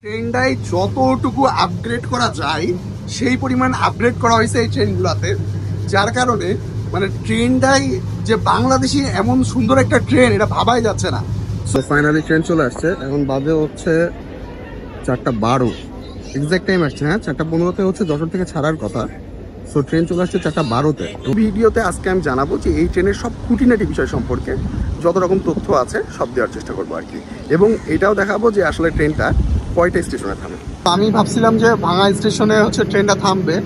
ট্রেনটাই যতটুকু আপগ্রেড করা যায় সেই পরিমাণ আপগ্রেড করা হয়েছে এই ট্রেনগুলোতে, যার কারণে মানে ট্রেনটাই যে বাংলাদেশি এমন সুন্দর একটা ট্রেন এটা ভাবাই যাচ্ছে না। সো ফাইনালি ট্রেন চলে আসছে, এখন বাজে হচ্ছে 4:12, এক্সাক্ট টাইম আসছে। হ্যাঁ, 4:15-তে হচ্ছে যশোর থেকে ছাড়ার কথা। সো ট্রেন চলে আসছে 4:12-তে। ভিডিওতে আজকে আমি জানাবো যে এই ট্রেনের সব খুঁটিনাটি বিষয় সম্পর্কে যত রকম তথ্য আছে সব দেওয়ার চেষ্টা করবো আর কি, এবং এটাও দেখাবো যে আসলে ট্রেনটা কয়টা স্টেশনে থামে। আমি ভাবছিলাম যে ভাঙা স্টেশনে হচ্ছে ট্রেনটা থামবে,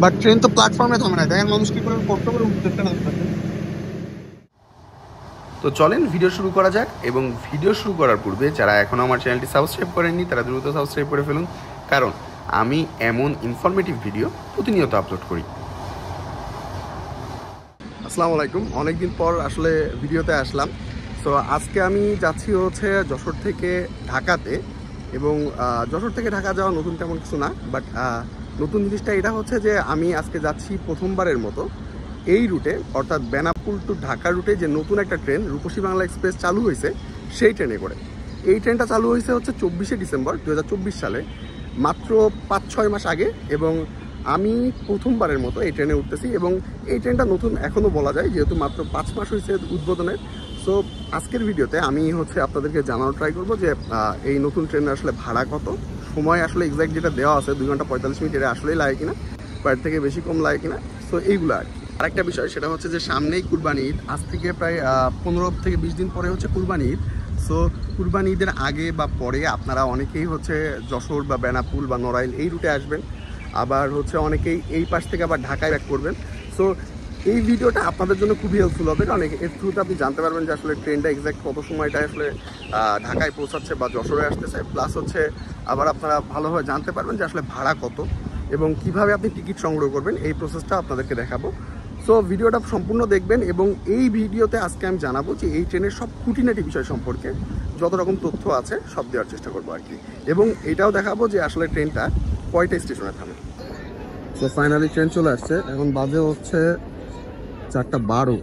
বাট ট্রেন তো প্ল্যাটফর্মে থামে না। দেখেন মানুষ কি করে কষ্ট করে উঠতে না। তো চলেন ভিডিও শুরু করা যাক, এবং ভিডিও শুরু করার পূর্বে যারা এখনও আমার চ্যানেলটি সাবস্ক্রাইব করেননি তারা দ্রুত সাবস্ক্রাইব করে ফেলুন, কারণ আমি এমন ইনফরমেটিভ ভিডিও প্রতিনিয়ত আপলোড করি। আসসালামু আলাইকুম, অনেকদিন পর আসলে ভিডিওতে আসলাম। সো আজকে আমি যাচ্ছি হচ্ছে যশোর থেকে ঢাকাতে, এবং যশোর থেকে ঢাকা যাওয়া নতুন তেমন কিছু না, বাট নতুন জিনিসটা এটা হচ্ছে যে আমি আজকে যাচ্ছি প্রথমবারের মতো এই রুটে, অর্থাৎ বেনাপুল টু ঢাকা রুটে যে নতুন একটা ট্রেন রূপসী বাংলা এক্সপ্রেস চালু হয়েছে সেই ট্রেনে করে। এই ট্রেনটা চালু হয়েছে হচ্ছে 24শে ডিসেম্বর 2024 সালে, মাত্র 5-6 মাস আগে, এবং আমি প্রথমবারের মতো এই ট্রেনে উঠতেছি। এবং এই ট্রেনটা নতুন এখনও বলা যায়, যেহেতু মাত্র 5 মাস হয়েছে উদ্বোধনের। সো আজকের ভিডিওতে আমি হচ্ছে আপনাদেরকে জানানোর ট্রাই করবো যে এই নতুন ট্রেনের আসলে ভাড়া কত, সময় আসলে এক্স্যাক্ট যেটা দেওয়া আছে 2 ঘন্টা 45 মিনিট, এটা আসলেই লাগে কিনা, বা এর থেকে বেশি কম লাগে কিনা। সো এইগুলো আর কি। আরেকটা বিষয় সেটা হচ্ছে যে সামনেই কুরবানি ঈদ, আজ থেকে প্রায় 15 থেকে 20 দিন পরে হচ্ছে কুরবানি ঈদ। সো কুরবানি ঈদের আগে বা পরে আপনারা অনেকেই হচ্ছে যশোর বা বেনাপুল বা নড়াইল এই রুটে আসবেন, আবার হচ্ছে অনেকেই এই পাশ থেকে আবার ঢাকায় ব্যাক করবেন। সো এই ভিডিওটা আপনাদের জন্য খুবই হেল্পফুল হবে, কারণ এর থ্রুতে আপনি জানতে পারবেন যে আসলে ট্রেনটা এক্স্যাক্ট কত সময়টা আসলে ঢাকায় পৌঁছাচ্ছে বা যশোরে আসতেছে, প্লাস হচ্ছে আবার আপনারা ভালোভাবে জানতে পারবেন যে আসলে ভাড়া কত এবং কিভাবে আপনি টিকিট সংগ্রহ করবেন, এই প্রসেসটা আপনাদেরকে দেখাবো। সো ভিডিওটা সম্পূর্ণ দেখবেন, এবং এই ভিডিওতে আজকে আমি জানাবো যে এই ট্রেনের সব খুঁটিনাটি বিষয় সম্পর্কে যত রকম তথ্য আছে সব দেওয়ার চেষ্টা করবো আর কি, এবং এটাও দেখাবো যে আসলে ট্রেনটা কয়টা স্টেশনে থামে। সো ফাইনালি ট্রেন চলে আসছে, এখন বাজে হচ্ছে 4:12,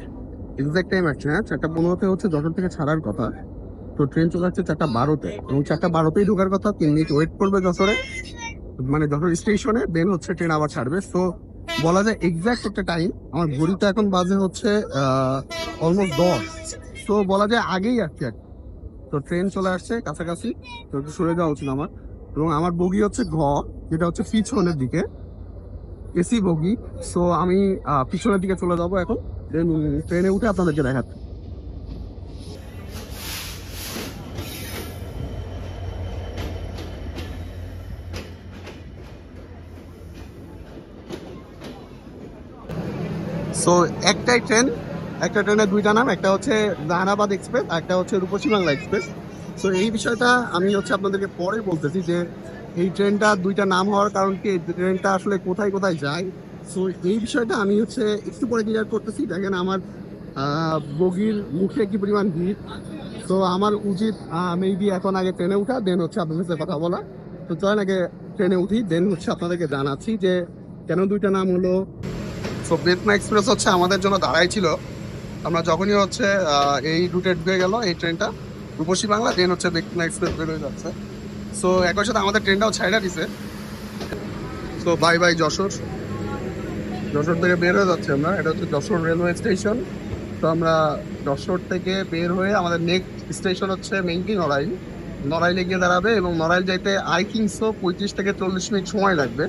এক্সাক্ট টাইম আসছে। হ্যাঁ, 4:15-তে হচ্ছে যশোর থেকে ছাড়ার কথা। তো ট্রেন চলে আসছে 4:12-তে, এবং 4:12-তেই ঢোকার কথা। 3 মিনিট ওয়েট করবে যশোরে, মানে যশোর স্টেশনে, দেন হচ্ছে ট্রেন আবার ছাড়বে। সো বলা যায় এক্সাক্ট একটা টাইম। আমার ঘড়িতে এখন বাজে হচ্ছে অলমোস্ট 10। তো বলা যায় আগেই আসছে আর কি। তো ট্রেন চলে আসছে কাছাকাছি, তো একটু সরে যাওয়া উচিত আমার। এবং আমার বগি হচ্ছে ঘ, যেটা হচ্ছে পিছনের দিকে, এসি বগি। সো আমি পিছনের দিকে চলে যাবো এখন, দেন ট্রেনে উঠে আপনাদেরকে দেখাচ্ছি। সো একটাই ট্রেন, একটা ট্রেনের দুইটা নাম, একটা হচ্ছে জাহানাবাদ এক্সপ্রেস, একটা হচ্ছে রূপসী বাংলা এক্সপ্রেস। সো এই বিষয়টা আমি হচ্ছে আপনাদেরকে পরে বলতেছি যে এই ট্রেনটা দুইটা নাম হওয়ার কারণ কি, এই ট্রেনটা আসলে কোথায় কোথায় যায়। সো এই বিষয়টা আমি হচ্ছে একটু পরে ক্লিয়ার করতেছি। দেখেন আমার বগির মুখে কি পরিমাণ ভিড়। তো আমার উচিত মেবি এখন আগে ট্রেনে উঠা, দেন হচ্ছে আপনাদের সাথে কথা বলা। তো চলেন আগে ট্রেনে উঠি, দেন হচ্ছে আপনাদেরকে জানাচ্ছি যে কেন দুইটা নাম হলো। সো বেতনা এক্সপ্রেস হচ্ছে আমাদের জন্য দাঁড়াই ছিল। আমরা যখনই হচ্ছে এই রুটে ঢুকে গেল এই ট্রেনটা, রূপসী বাংলা, দেন হচ্ছে বেতনা এক্সপ্রেস বের হয়ে যাচ্ছে। সো একই সাথে আমাদের ট্রেনটাও ছাইড়া দিছে। So bye bye Jessore. Jessore থেকে বের হয়ে যাচ্ছে আমরা, এটা হচ্ছে যশোর রেলওয়ে স্টেশন। তো আমরা যশোর থেকে বের হয়ে আমাদের নেক্সট স্টেশন হচ্ছে মেইনলি নড়াইল। নড়াইলে গিয়ে দাঁড়াবে, এবং নড়াইল যাইতে আই থিঙ্ক সো 35 থেকে 40 মিনিট সময় লাগবে।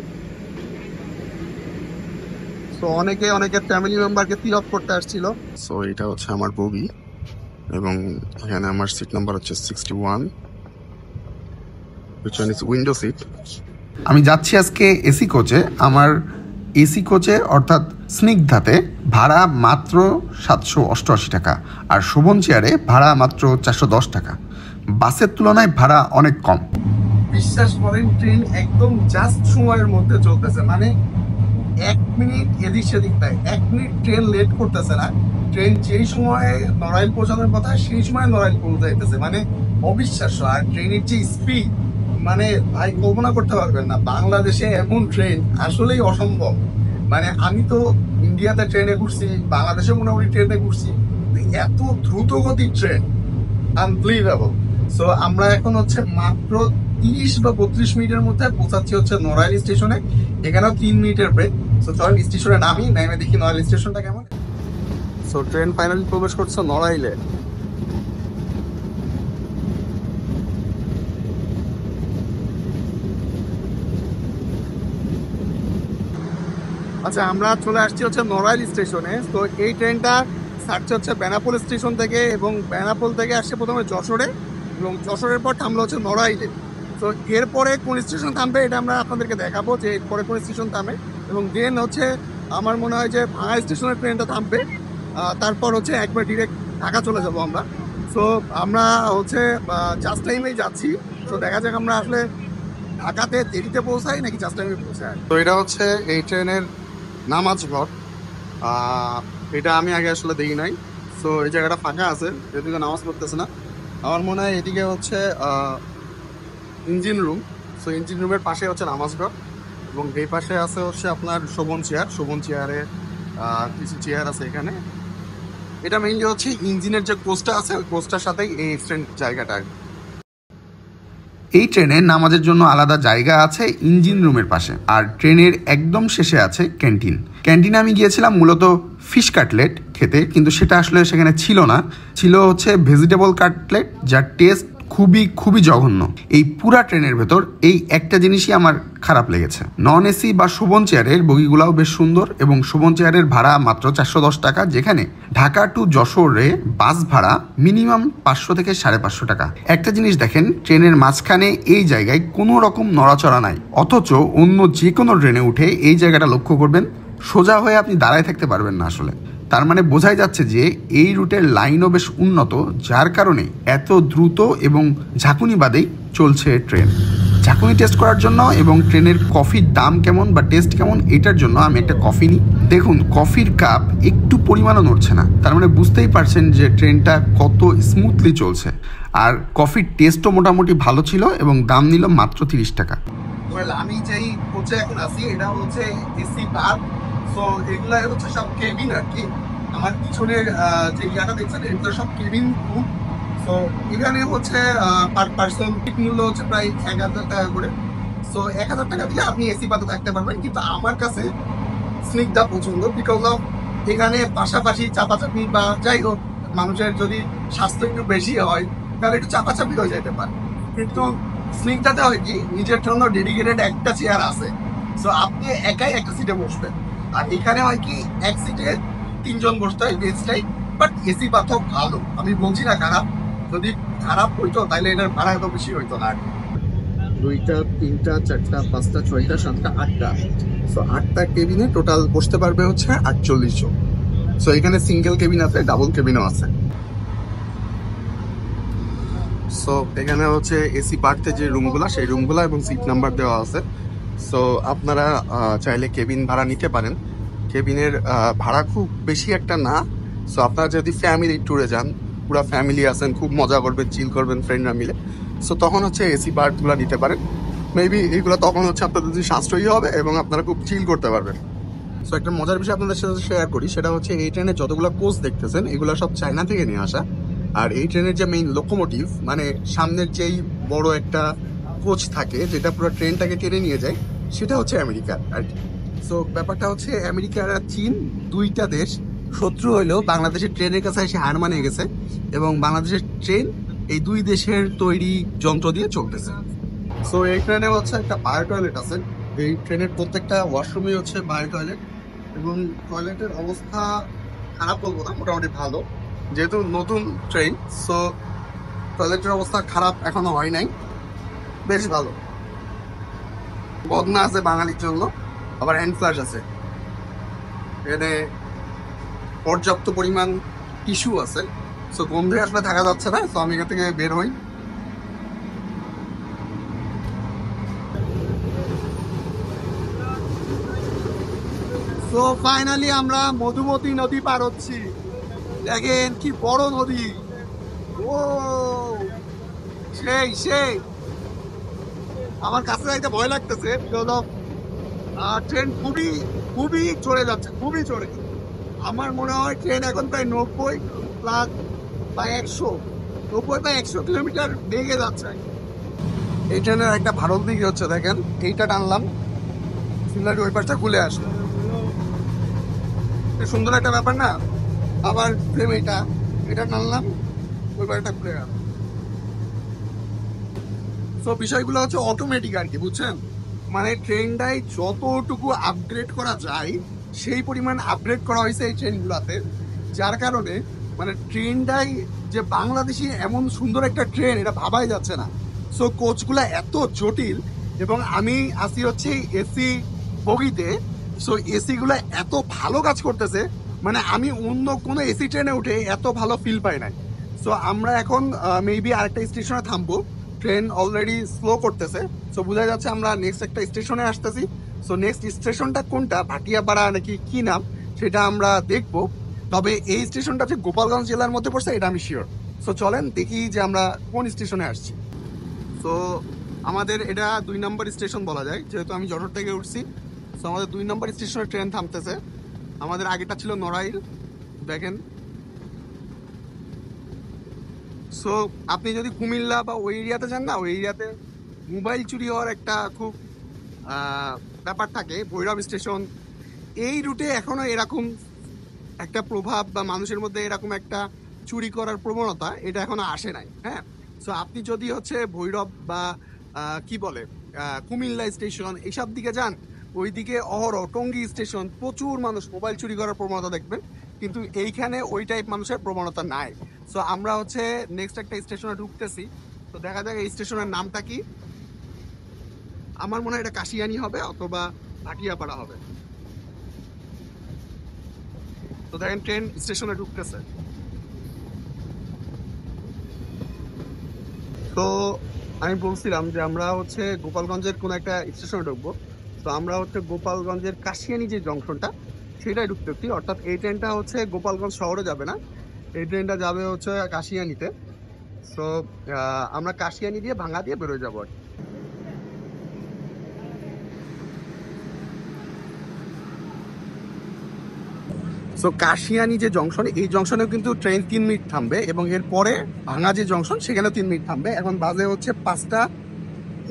সো অনেকের ফ্যামিলি মেম্বারকে পিক আপ করতে আসছিল। সো এটা হচ্ছে আমার বগি, এবং এখানে আমার সিট নাম্বার হচ্ছে 61, which one is window seat. আমি যাচ্ছি আজকে এসি কোচে। আমার এসি কোচে অর্থাৎ স্নিগ্ধাতে ভাড়া মাত্র 788 টাকা, আর শোভন চেয়ারে ভাড়া মাত্র 410 টাকা। বাসের তুলনায় ভাড়া অনেক কম। বিশ্বাস করেন ট্রেন একদম জাস্ট সময়ের মধ্যে চলতেছে, মানে 1 মিনিট এদিক সেদিক নাই, 1 মিনিট ট্রেন লেট করতেছে না। ট্রেন যেই সময়ে নড়াইল পৌঁছানোর কথা সেই সময় নড়াইল পৌঁছে যাইতেছে, মানে অবিশ্বাস্য। আর ট্রেনের যে স্পিড, মানে ভাই কল্পনা করতে পারবেন না, বাংলাদেশে এমন ট্রেন আসলেই অসম্ভব। মানে আমি তো ইন্ডিয়াতে ট্রেনে ঘুরছি, বাংলাদেশে মোটামুটি ট্রেনে ঘুরছি, এত দ্রুত গতির ট্রেন আনবিলিভেবল। সো আমরা এখন হচ্ছে মাত্র 30 বা 32 মিনিটের মধ্যে পৌঁছাচ্ছি হচ্ছে নড়াইল স্টেশনে। এখানেও 3 মিনিটের ব্রেক। সো চলেন স্টেশনে নেমে দেখি নড়াইল স্টেশনটা কেমন। সো ট্রেন ফাইনালি প্রবেশ করছে নড়াইলে। আচ্ছা, আমরা চলে আসছি হচ্ছে নড়াইল স্টেশনে। তো এই ট্রেনটা ছাড়ছে হচ্ছে বেনাপোল স্টেশন থেকে, এবং বেনাপোল থেকে আসছে প্রথমে যশোরে, এবং যশোরের পর থামলো হচ্ছে নড়াইলে। তো এরপরে কোন স্টেশন থামবে এটা আমরা আপনাদেরকে দেখাবো, যে এরপরে কোন স্টেশন থামে। এবং দেন হচ্ছে আমার মনে হয় যে ভাঙা স্টেশনের ট্রেনটা থামবে, তারপর হচ্ছে একবার ডিরেক্ট ঢাকা চলে যাব আমরা। সো আমরা হচ্ছে জাস্ট টাইমেই যাচ্ছি। তো দেখা যাক আমরা আসলে ঢাকাতে দেরিতে পৌঁছাই নাকি জাস্ট টাইমে পৌঁছাই। তো এটা হচ্ছে এই ট্রেনের নামাজ ঘর। এটা আমি আগে আসলে দেখি নাই। সো এই জায়গাটা ফাঁকা আছে, এদিকে নামাজ পড়তেছে না। আমার মনে হয় এদিকে হচ্ছে ইঞ্জিন রুম। সো ইঞ্জিন রুমের পাশে হচ্ছে নামাজ ঘর, এবং এই পাশে আছে হচ্ছে আপনার শোভন চেয়ার। শোভন চেয়ারে কিছু চেয়ার আছে এখানে। এটা মেইনলি হচ্ছে ইঞ্জিনের যে কোচটা আছে, ওই কোচটার সাথেই এই এক্সটেন্ড জায়গাটা। এই ট্রেনে নামাজের জন্য আলাদা জায়গা আছে ইঞ্জিন রুমের পাশে, আর ট্রেনের একদম শেষে আছে ক্যান্টিন। ক্যান্টিনে আমি গিয়েছিলাম মূলত ফিশ কাটলেট খেতে, কিন্তু সেটা আসলে সেখানে ছিল না। ছিল হচ্ছে ভেজিটেবল কাটলেট, যার টেস্ট খুবই খুবই জঘন্য। এই পুরা ট্রেনের ভেতর এই একটা জিনিসই আমার খারাপ লেগেছে। নন এসি বা শোভন চেয়ারের বগিগুলাও বেশ সুন্দর, এবং শোভন চেয়ারের ভাড়া মাত্র 410 টাকা, যেখানে ঢাকা টু যশোরে বাস ভাড়া মিনিমাম 500 থেকে 550 টাকা। একটা জিনিস দেখেন, ট্রেনের মাঝখানে এই জায়গায় কোনো রকম নড়াচড়া নাই, অথচ অন্য যে কোনো ট্রেনে উঠে এই জায়গাটা লক্ষ্য করবেন, সোজা হয়ে আপনি দাঁড়ায় থাকতে পারবেন না আসলে। তার মানে বোঝাই যাচ্ছে যে এই রুটের লাইনও বেশ উন্নত, যার কারণে এত দ্রুত এবং ঝাঁকুনি বাদেই চলছে ট্রেন। ঝাঁকুনি টেস্ট করার জন্য এবং ট্রেনের কফির দাম কেমন বা টেস্ট কেমন এটার জন্য আমি একটা কফি নিই। দেখুন, কফির কাপ একটু পরিমাণও নড়ছে না, তার মানে বুঝতেই পারছেন যে ট্রেনটা কত স্মুথলি চলছে। আর কফির টেস্টও মোটামুটি ভালো ছিল, এবং দাম নিল মাত্র 30 টাকা। আমি যেই কোচে এখন আছি এটা হচ্ছে এসি বার। সো এগুলা হচ্ছে সব কেবিন আর কি। আমার পিছনের যে ইয়াটা দেখছেন এগুলো সব কেবিন রুম। সো এখানে হচ্ছে পার পার্সন মূল্য হচ্ছে প্রায় 1000 টাকা করে। সো 1000 টাকা দিয়ে আপনি এসি পাতে থাকতে পারবেন। কিন্তু আমার কাছে স্নিগ্ধা পছন্দ, বিকজ অফ এখানে পাশাপাশি চাপাচাপি বা যাই হোক, মানুষের যদি স্বাস্থ্য একটু বেশি হয় তাহলে একটু চাপাচাপি হয়ে যেতে পারে। কিন্তু স্নিগ্ধাতে হয় কি, নিজের জন্য ডেডিকেটেড একটা চেয়ার আছে। সো আপনি একাই একটা সিটে বসবেন। আর এখানে হয় কি, এক সিটে 3 জন বসতে হয় বেস্টটাই। বাট এসি পাথর ভালো, আমি বলছি না খারাপ। যদি খারাপ হইতো তাহলে এটার ভাড়া এত বেশি হইতো না। 2টা 3টা 4টা 5টা 6টা 7টা 8টা। সো 8টা কেবিনে টোটাল বসতে পারবে হচ্ছে 48 জন। সো এখানে সিঙ্গেল কেবিন আছে, ডাবল কেবিনও আছে। সো এখানে হচ্ছে এসি পার্টে যে রুমগুলা, সেই রুমগুলা এবং সিট নাম্বার দেওয়া আছে। সো আপনারা চাইলে কেবিন ভাড়া নিতে পারেন। কেবিনের ভাড়া খুব বেশি একটা না। সো আপনারা যদি ফ্যামিলি ট্যুরে যান, পুরো ফ্যামিলি আছেন, খুব মজা করবেন, চিল করবেন ফ্রেন্ডরা মিলে, সো তখন হচ্ছে এসি পার্টগুলো নিতে পারেন। মেবি এইগুলো তখন হচ্ছে আপনাদের যদি সাশ্রয়ী হবে এবং আপনারা খুব চিল করতে পারবেন। সো একটা মজার বিষয় আপনাদের সাথে শেয়ার করি, সেটা হচ্ছে এই ট্রেনে যতগুলো কোচ দেখতেছেন এগুলো সব চায়না থেকে নিয়ে আসা। আর এই ট্রেনের যে মেইন লোকোমোটিভ, মানে সামনের যেই বড় একটা কোচ থাকে যেটা পুরো ট্রেনটাকে টেনে নিয়ে যায়, সেটা হচ্ছে আমেরিকার আর কি। সো ব্যাপারটা হচ্ছে আমেরিকা আর চীন, দুইটা দেশ শত্রু হইলেও বাংলাদেশের ট্রেনের কাছে এসে হার মানিয়ে গেছে, এবং বাংলাদেশের ট্রেন এই দুই দেশের তৈরি যন্ত্র দিয়ে চলতেছে। সো এই ট্রেনে হচ্ছে একটা বায়ো টয়লেট আছে। এই ট্রেনের প্রত্যেকটা ওয়াশরুমই হচ্ছে বায়ো টয়লেট, এবং টয়লেটের অবস্থা খারাপ বলবো না, মোটামুটি ভালো। যেহেতু নতুন ট্রেন, সো টয়লেটের অবস্থা খারাপ এখনো হয় নাই, বেশ ভালো। বদনা আছে বাঙালির জন্য, আবার হ্যান্ড ফ্লাশ আছে। এখানে পর্যাপ্ত পরিমাণ টিস্যু আছে। সো গন্ধে আসলে থাকা যাচ্ছে না, সো আমি এখান থেকে বের হই। সো ফাইনালি আমরা মধুমতি নদী পার হচ্ছি। দেখেন কি বড় নদী, ও সেই সেই। আমার কাছে যাইতে ভয় লাগতেছে, ট্রেন খুবই খুবই চড়ে যাচ্ছে, খুবই চড়ে। আমার মনে হয় ট্রেন এখন প্রায় 90 বা 100 কিলোমিটার বেগে যাচ্ছে। এই ট্রেনের একটা ভালো দিক হচ্ছে দেখেন, এইটা টানলাম, সিমিলারলি ওই পাশটা খুলে আসলো, সুন্দর একটা ব্যাপার না। আবার ফ্রেম এটা এটা টানলাম, ওই পাশটা খুলে গেল। তো বিষয়গুলো হচ্ছে অটোমেটিক আর কি, বুঝছেন? মানে ট্রেনটাই যতটুকু আপগ্রেড করা যায় সেই পরিমাণ আপগ্রেড করা হয়েছে এই ট্রেনগুলোতে, যার কারণে মানে ট্রেনটাই যে বাংলাদেশি এমন সুন্দর একটা ট্রেন এটা ভাবাই যাচ্ছে না। সো কোচগুলো এত জটিল, এবং আমি আসি হচ্ছে এসি বগিতে। সো এসিগুলো এত ভালো কাজ করতেছে, মানে আমি অন্য কোনো এসি ট্রেনে উঠে এত ভালো ফিল পাই নাই। সো আমরা এখন মেবি আরেকটা স্টেশনে থামবো, ট্রেন অলরেডি স্লো করতেছে। সো বোঝা যাচ্ছে আমরা নেক্সট একটা স্টেশনে আসতেছি। সো নেক্সট স্টেশনটা কোনটা, ভাটিয়াপাড়া নাকি কি নাম, সেটা আমরা দেখবো। তবে এই স্টেশনটা যে গোপালগঞ্জ জেলার মধ্যে পড়ছে এটা আমি শিওর। সো চলেন দেখি যে আমরা কোন স্টেশনে আসছি। সো আমাদের এটা 2 নম্বর স্টেশন বলা যায়, যেহেতু আমি যশোর থেকে উঠছি। সো আমাদের 2 নম্বর স্টেশনে ট্রেন থামতেছে। আমাদের আগেটা ছিল নড়াইল, দেখেন। সো আপনি যদি কুমিল্লা বা ওই এরিয়াতে যান না, ওই এরিয়াতে মোবাইল চুরি হওয়ার একটা খুব ব্যাপার থাকে। ভৈরব স্টেশন এই রুটে এখনো এরকম একটা প্রভাব বা মানুষের মধ্যে এরকম একটা চুরি করার প্রবণতা এটা এখনো আসে নাই। হ্যাঁ, সো আপনি যদি হচ্ছে ভৈরব বা কি বলে কুমিল্লা স্টেশন এইসব দিকে যান, ওইদিকে অহরহ টঙ্গী স্টেশন প্রচুর মানুষ মোবাইল চুরি করার প্রবণতা দেখবেন, কিন্তু এইখানে ওই টাইপ মানুষের প্রবণতা নাই। সো আমরা হচ্ছে নেক্সট একটা স্টেশনে ঢুকতেছি। তো দেখা যাক এই স্টেশনের নামটা কি। আমার মনে হয় এটা কাশিয়ানি হবে অথবা ভাটিয়াপাড়া হবে। তো দেখেন ট্রেন স্টেশনে ঢুকতেছে। তো আমি বলছিলাম যে আমরা হচ্ছে গোপালগঞ্জের কোনো একটা স্টেশনে ঢুকবো। তো আমরা হচ্ছে গোপালগঞ্জের কাশিয়ানি যে জংশনটা সেটাই ঢুকতেছি, অর্থাৎ এই ট্রেনটা হচ্ছে গোপালগঞ্জ শহরে যাবে না, এই ট্রেনটা যাবে হচ্ছে কাশিয়ানিতে। সো আমরা কাশিয়ানি দিয়ে ভাঙা দিয়ে বেরোয় যাবো আর কি। সো কাশিয়ানি যে জংশন, এই জংশনে কিন্তু ট্রেন 3 মিনিট থামবে, এবং এরপরে ভাঙা যে জংশন সেখানেও 3 মিনিট থামবে। এখন বাজে হচ্ছে 5টা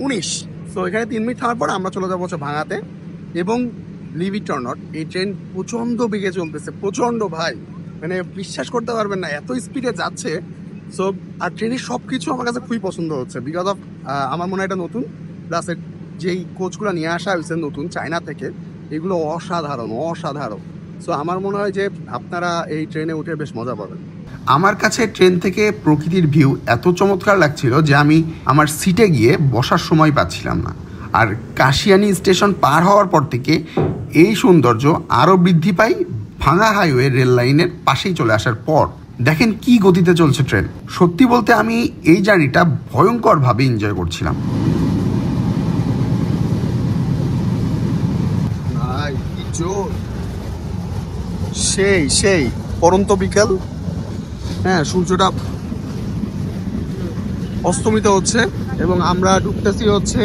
19। সো এখানে 3 মিনিট থামার পর আমরা চলে যাবো হচ্ছে ভাঙাতে। এবং লিভ ইট অর নট, এই ট্রেন প্রচন্ড বেগে চলতেছে, প্রচন্ড ভাই, মানে বিশ্বাস করতে পারবেন না এত স্পিডে যাচ্ছে। সো আর ট্রেনের সব কিছু আমার কাছে খুবই পছন্দ হচ্ছে, বিকজ অফ আমার মনে হয় এটা নতুন, প্লাস যেই কোচগুলো নিয়ে আসা হয়েছে নতুন চায়না থেকে, এগুলো অসাধারণ অসাধারণ। সো আমার মনে হয় যে আপনারা এই ট্রেনে উঠে বেশ মজা পাবেন। আমার কাছে ট্রেন থেকে প্রকৃতির ভিউ এত চমৎকার লাগছিল যে আমি আমার সিটে গিয়ে বসার সময় পাচ্ছিলাম না। আর কাশিয়ানি স্টেশন পার হওয়ার পর থেকে এই সৌন্দর্য আরও বৃদ্ধি পায় ভাঙা হাইওয়ে রেল লাইনের পাশেই চলে আসার পর। দেখেন কি গতিতে চলছে ট্রেন। সত্যি বলতে আমি এই জার্নিটা ভয়ঙ্করভাবে এনজয় করছিলাম। ভাই কি জোর, সেই সেই পরন্ত বিকেল। হ্যাঁ, সূর্যটা অস্তমিত হচ্ছে এবং আমরা ঢুকতেছি হচ্ছে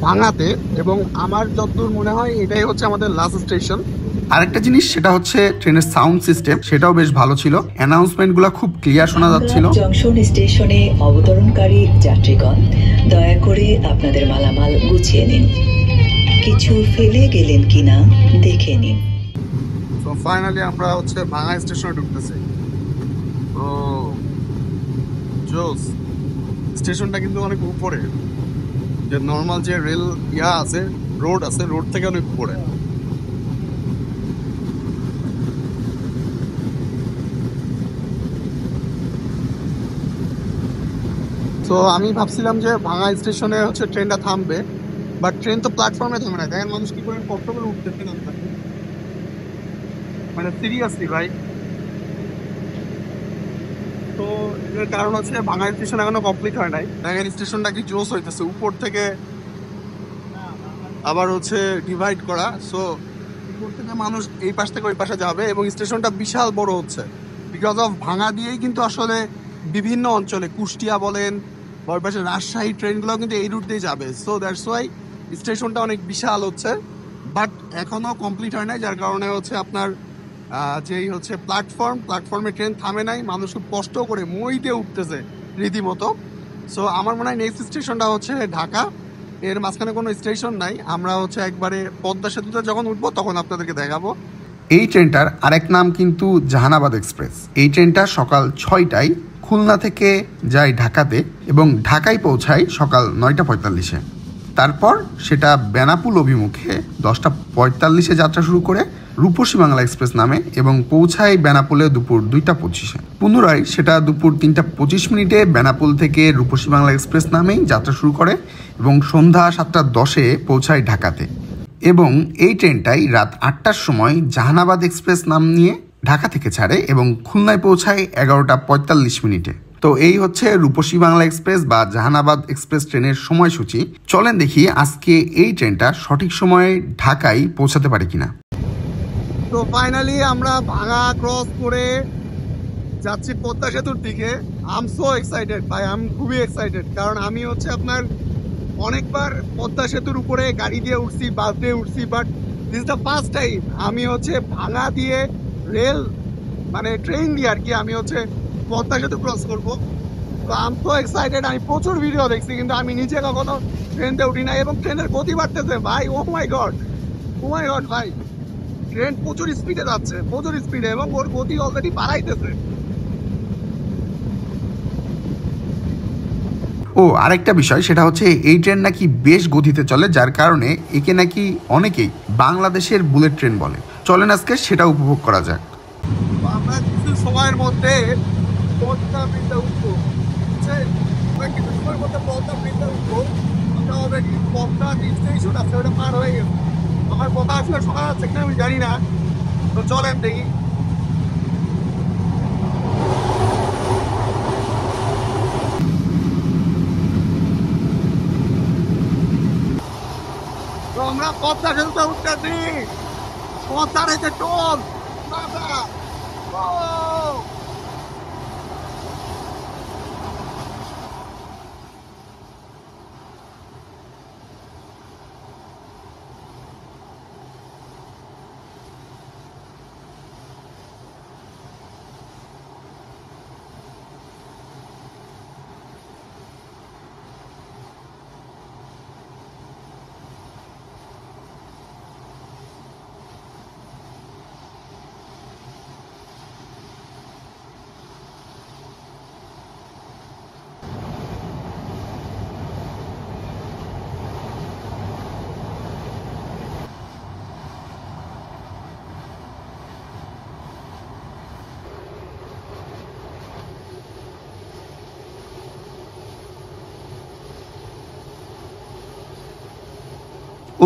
ভাঙাতে, এবং আমার যতদূর মনে হয় এটাই হচ্ছে আমাদের লাস্ট স্টেশন। আরেকটা জিনিস সেটা হচ্ছে ট্রেনের সাউন্ড সিস্টেম, সেটাও বেশ ভালো ছিল। অ্যানাউন্সমেন্টগুলো খুব ক্লিয়ার শোনা যাচ্ছিল। জংশন স্টেশনে অবতরণকারী যাত্রীগণ, দয়া করে আপনাদের মালামাল গুছিয়ে নিন। কিছু ফেলে গেলেন কিনা দেখে নিন। তো ফাইনালি আমরা হচ্ছে ভাঙা স্টেশনে ঢুকতেছি। তো জোস, স্টেশনটা কিন্তু অনেক উপরে, যে নর্মাল যে রেল আছে, রোড আছে, রোড থেকে অনেক উপরে। তো আমি ভাবছিলাম যে ভাঙা স্টেশনে হচ্ছে ট্রেনটা থামবে, বাট ট্রেন তো প্ল্যাটফর্মে থামে না। দেখেন মানুষ কি করে কষ্ট করে উঠতেছে না, মানে সিরিয়াসলি ভাই। তো এর কারণ হচ্ছে ভাঙা স্টেশন এখনো কমপ্লিট হয় নাই। দেখেন স্টেশনটা কি জোস হইতেছে, উপর থেকে আবার হচ্ছে ডিভাইড করা। সো উপর থেকে মানুষ এই পাশ থেকে ওই পাশে যাবে, এবং স্টেশনটা বিশাল বড় হচ্ছে বিকজ অফ ভাঙা দিয়েই কিন্তু আসলে বিভিন্ন অঞ্চলে কুষ্টিয়া বলেন বা ওই পাশে রাজশাহী ট্রেনগুলো কিন্তু এই রুট দিয়ে যাবে। সো দ্যাটস ওয়াই স্টেশনটা অনেক বিশাল হচ্ছে, বাট এখনো কমপ্লিট হয় নাই, যার কারণে হচ্ছে আপনার যেই হচ্ছে প্ল্যাটফর্মে ট্রেন থামে নাই, মানুষ খুব কষ্ট করে মই দিয়ে উঠতেছে রীতিমতো। সো আমার মনে হয় নেক্সট স্টেশনটা হচ্ছে ঢাকা। এর মাঝখানে কোনো স্টেশন নাই, আমরা হচ্ছে একবারে পদ্মা সেতুতে যখন উঠবো তখন আপনাদেরকে দেখাবো। এই ট্রেনটার আরেক নাম কিন্তু জাহানাবাদ এক্সপ্রেস। এই ট্রেনটা সকাল 6টায় খুলনা থেকে যায় ঢাকাতে এবং ঢাকায় পৌঁছায় সকাল 9:45-এ। তারপর সেটা বেনাপুল অভিমুখে 10:45-এ যাত্রা শুরু করে রূপসী বাংলা এক্সপ্রেস নামে এবং পৌঁছায় বেনাপুলে দুপুর 2:25-এ। পুনরায় সেটা দুপুর 3:25 বেনাপুল থেকে রূপসী বাংলা এক্সপ্রেস নামেই যাত্রা শুরু করে এবং সন্ধ্যা 7:10-এ পৌঁছায় ঢাকাতে। এবং এই ট্রেনটাই রাত 8টার সময় জাহানাবাদ এক্সপ্রেস নাম নিয়ে ঢাকা থেকে ছাড়ে এবং খুলনায় পৌঁছায় 11:45। তো এই হচ্ছে রূপসী বাংলা এক্সপ্রেস বা জাহানাবাদ এক্সপ্রেস ট্রেনের সময়সূচি। চলেন দেখি আজকে এই ট্রেনটা সঠিক সময়ে ঢাকায় পৌঁছাতে পারে কিনা। তো ফাইনালি আমরা ভাঙা ক্রস করে যাচ্ছি পদ্মা সেতুর দিকে। আই এম সো এক্সাইটেড ভাই, আমি খুবই এক্সাইটেড, কারণ আমি হচ্ছে আপনার অনেকবার পদ্মা সেতুর উপরে গাড়ি দিয়ে উঠছি, বাস দিয়ে উঠছি, but this the first time আমি হচ্ছে ভাঙা দিয়ে রেল মানে ট্রেন দিয়ে আর কি আমি হচ্ছে পদ্মা সেতু ক্রস করবো। তো আই এম সো এক্সাইটেড। আমি প্রচুর ভিডিও দেখছি কিন্তু আমি নিচে কখনো ট্রেনতে উঠি নাই এবং ট্রেনের গতি বাড়তেছে ভাই। ও মাই গড ভাই, ট্রেন প্রচুর স্পিডে যাচ্ছে, প্রচুর স্পিডে, এবং ওর গতি অলরেডি বাড়াইতেছে। ও আরেকটা বিষয়, সেটা হচ্ছে এই ট্রেন নাকি বেশ গতিতে চলে, যার কারণে একে নাকি অনেকেই বাংলাদেশের বুলেট ট্রেন বলে। চলেন আজকে সেটা উপভোগ করা যাক। আমরা কিছু সময়ের মধ্যে পদ্মা ব্রিজে উঠবো, কিছু সময়ের মধ্যে পদ্মা ব্রিজে উঠবো। আমরা অলরেডি পদ্মা স্টেশন আছে, ওটা পার হয়ে গেছে। আমার কথা আসলে শোনা যাচ্ছে কিনা আমি জানি না, তো চলেন দেখি। তো আমরা পদ্মা সেতুতে উঠতেছি, পদ্মার এই যে টোল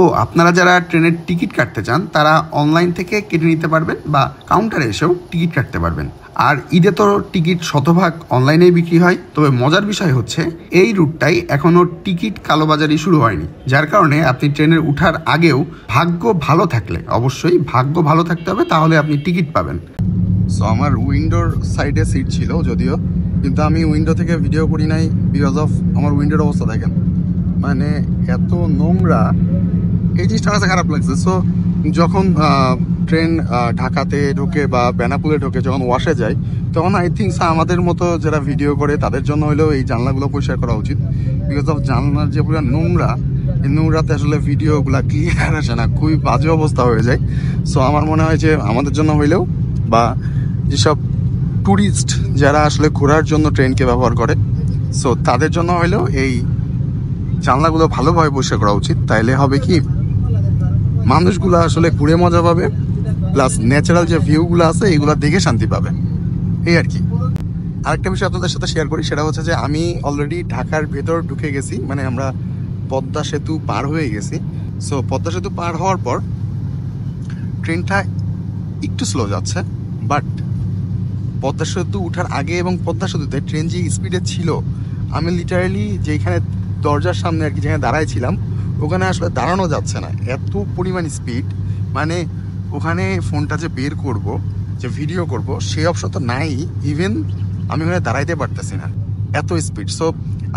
ও আপনারা যারা ট্রেনের টিকিট কাটতে চান তারা অনলাইন থেকে কেটে নিতে পারবেন বা কাউন্টারে এসেও টিকিট কাটতে পারবেন। আর ঈদে তো টিকিট শতভাগ অনলাইনেই বিক্রি হয়। তবে মজার বিষয় হচ্ছে এই রুটটাই এখনও টিকিট কালোবাজারি শুরু হয়নি, যার কারণে আপনি ট্রেনের উঠার আগেও ভাগ্য ভালো থাকলে, অবশ্যই ভাগ্য ভালো থাকতে হবে, তাহলে আপনি টিকিট পাবেন। সো আমার উইন্ডোর সাইডে সিট ছিল যদিও, কিন্তু আমি উইন্ডো থেকে ভিডিও করি নাই বিকজ অফ আমার উইন্ডোর অবস্থা দেখেন, মানে এত নোংরা, এই জিনিসটা আমার কাছে খারাপ লাগছে। সো যখন ট্রেন ঢাকাতে ঢোকে বা বেনাপুলে ঢোকে, যখন ওয়াশে যায়, তখন আই থিঙ্ক আমাদের মতো যারা ভিডিও করে তাদের জন্য হলেও এই জানলাগুলো পরিষ্কার করা উচিত। বিকজ অফ জানলার যে পুরো নোংরা, এই নোংরাতে আসলে ভিডিওগুলো ক্লিয়ার আসে না, খুবই বাজে অবস্থা হয়ে যায়। সো আমার মনে হয় যে আমাদের জন্য হইলেও বা যেসব ট্যুরিস্ট যারা আসলে ঘোরার জন্য ট্রেনকে ব্যবহার করে, সো তাদের জন্য হইলেও এই জানলাগুলো ভালোভাবে পরিষ্কার করা উচিত। তাইলে হবে কি, মানুষগুলো আসলে ঘুরে মজা পাবে, প্লাস ন্যাচারাল যে ভিউগুলো আছে এগুলো দেখে শান্তি পাবে, এই আর কি। আরেকটা বিষয় আপনাদের সাথে শেয়ার করি, সেটা হচ্ছে যে আমি অলরেডি ঢাকার ভেতর ঢুকে গেছি, মানে আমরা পদ্মা সেতু পার হয়ে গেছি। সো পদ্মা সেতু পার হওয়ার পর ট্রেনটা একটু স্লো যাচ্ছে, বাট পদ্মা সেতু উঠার আগে এবং পদ্মা সেতুতে ট্রেন যে স্পিডে ছিল, আমি লিটারালি যেখানে দরজার সামনে আর কি যেখানে দাঁড়াইছিলাম, ওখানে আসলে দাঁড়ানো যাচ্ছে না, এত পরিমাণ স্পিড। মানে ওখানে ফোনটা যে বের করব, যে ভিডিও করব, সেই অপশন তো নাই, ইভেন আমি ওখানে দাঁড়াইতে পারতেছি না, এত স্পিড। সো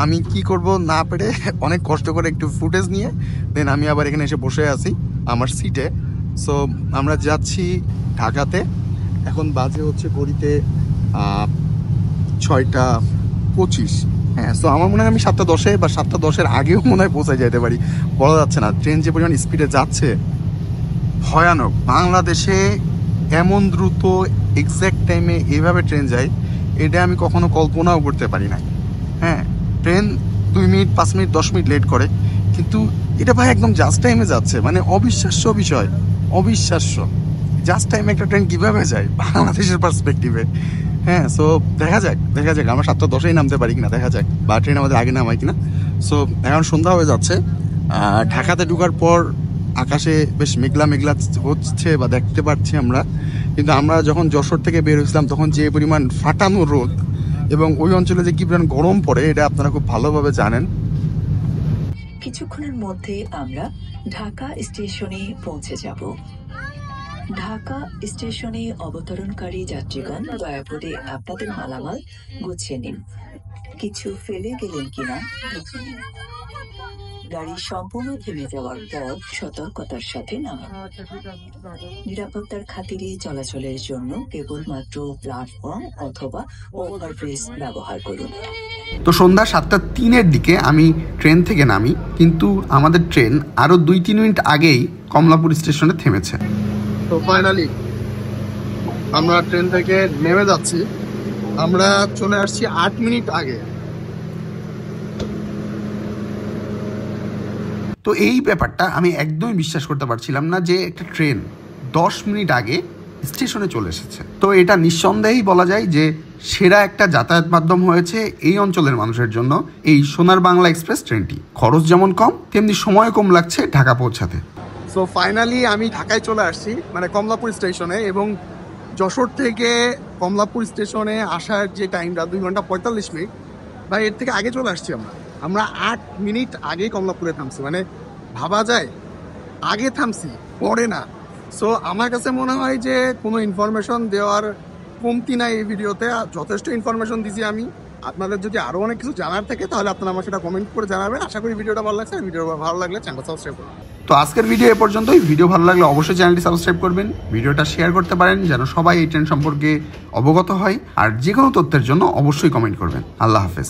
আমি কি করব না পেরে অনেক কষ্ট করে একটু ফুটেজ নিয়ে দেন আমি আবার এখানে এসে বসে আছি আমার সিটে। সো আমরা যাচ্ছি ঢাকাতে, এখন বাজে হচ্ছে ঘড়িতে 6:25। হ্যাঁ, সো আমার মনে হয় আমি 7:10 বা 7:10 আগেও মনে হয় পৌঁছে যেতে পারি, বলা যাচ্ছে না। ট্রেন যে পরিমাণ স্পিডে যাচ্ছে ভয়ানক। বাংলাদেশে এমন দ্রুত এক্স্যাক্ট টাইমে এভাবে ট্রেন যায়, এটা আমি কখনো কল্পনাও করতে পারি না। হ্যাঁ, train 2 minute 5 minute 10 minute late করে, কিন্তু এটা ভাই একদম জাস্ট টাইমে যাচ্ছে, মানে অবিশ্বাস্য বিষয়, অবিশ্বাস্য। জাস্ট টাইমে একটা ট্রেন কীভাবে যায় বাংলাদেশের পার্সপেক্টিভে। হ্যাঁ, সো দেখা যাক আমরা 7:10 নামতে পারি কিনা, দেখা যাক, বা ট্রেন আমাদের আগে নামায় কিনা। সো এখন সন্ধ্যা হয়ে যাচ্ছে। ঢাকাতে ঢোকার পর আকাশে বেশ মেঘলা মেঘলা হচ্ছে বা দেখতে পাচ্ছি আমরা, কিন্তু আমরা যখন যশোর থেকে বের হয়েছিলাম তখন যে পরিমাণ ফাটানো রোদ এবং ওই অঞ্চলে যে কি পরিমাণ গরম পড়ে এটা আপনারা খুব ভালোভাবে জানেন। কিছুক্ষণের মধ্যে আমরা ঢাকা স্টেশনে পৌঁছে যাব। ঢাকা স্টেশনে অবতরণকারী যাত্রীগণ দয়া করে আপনাদের মালামাল গুছিয়ে নিন। কিছু ফেলে গেলেন কিনা দেখে নিন। গাড়ি সম্পূর্ণ থেমে যাওয়ার পর সতর্কতার সাথে নামান। নিরাপত্তার খাতিরে চলাচলের জন্য কেবলমাত্র প্ল্যাটফর্ম অথবা ওভারব্রিজ ব্যবহার করুন। তো সন্ধ্যা 7:03 দিকে আমি ট্রেন থেকে নামি, কিন্তু আমাদের ট্রেন আরও 2-3 মিনিট আগেই কমলাপুর স্টেশনে থেমেছে। তো ফাইনালি আমরা ট্রেন থেকে নেমে যাচ্ছি। আমরা চলে আসছি 8 মিনিট আগে। তো এই ব্যাপারটা আমি একদমই বিশ্বাস করতে পারছিলাম না যে একটা ট্রেন 10 মিনিট আগে স্টেশনে চলে এসেছে। তো এটা নিঃসন্দেহেই বলা যায় যে সেরা একটা যাতায়াত মাধ্যম হয়েছে এই অঞ্চলের মানুষের জন্য এই সোনার বাংলা এক্সপ্রেস ট্রেনটি। খরচ যেমন কম, তেমনি সময় কম লাগছে ঢাকা পৌঁছাতে। সো ফাইনালি আমি ঢাকায় চলে আসছি, মানে কমলাপুর স্টেশনে, এবং যশোর থেকে কমলাপুর স্টেশনে আসার যে টাইমটা 2 ঘন্টা 45 মিনিট, ভাই এর থেকে আগে চলে আসছি আমরা 8 মিনিট আগে কমলাপুরে থামছি। মানে ভাবা যায় আগে থামছি, পরে না। সো আমার কাছে মনে হয় যে কোনো ইনফরমেশন দেওয়ার কমতি নাই এই ভিডিওতে, যথেষ্ট ইনফরমেশন দিছি আমি। আপনাদের যদি আরও অনেক কিছু জানার থাকে তাহলে আপনারা আমার সেটা কমেন্ট করে জানাবেন। আশা করি ভিডিওটা ভালো লাগছে। ভিডিও ভালো লাগলে চ্যানেল সাবস্ক্রাইব করুন। তো আজকের ভিডিও এ পর্যন্তই। ভিডিও ভালো লাগলে অবশ্যই চ্যানেলটি সাবস্ক্রাইব করবেন, ভিডিওটা শেয়ার করতে পারেন যেন সবাই এই ট্রেন সম্পর্কে অবগত হয়, আর যে কোনো তথ্যের জন্য অবশ্যই কমেন্ট করবেন। আল্লাহ হাফেজ।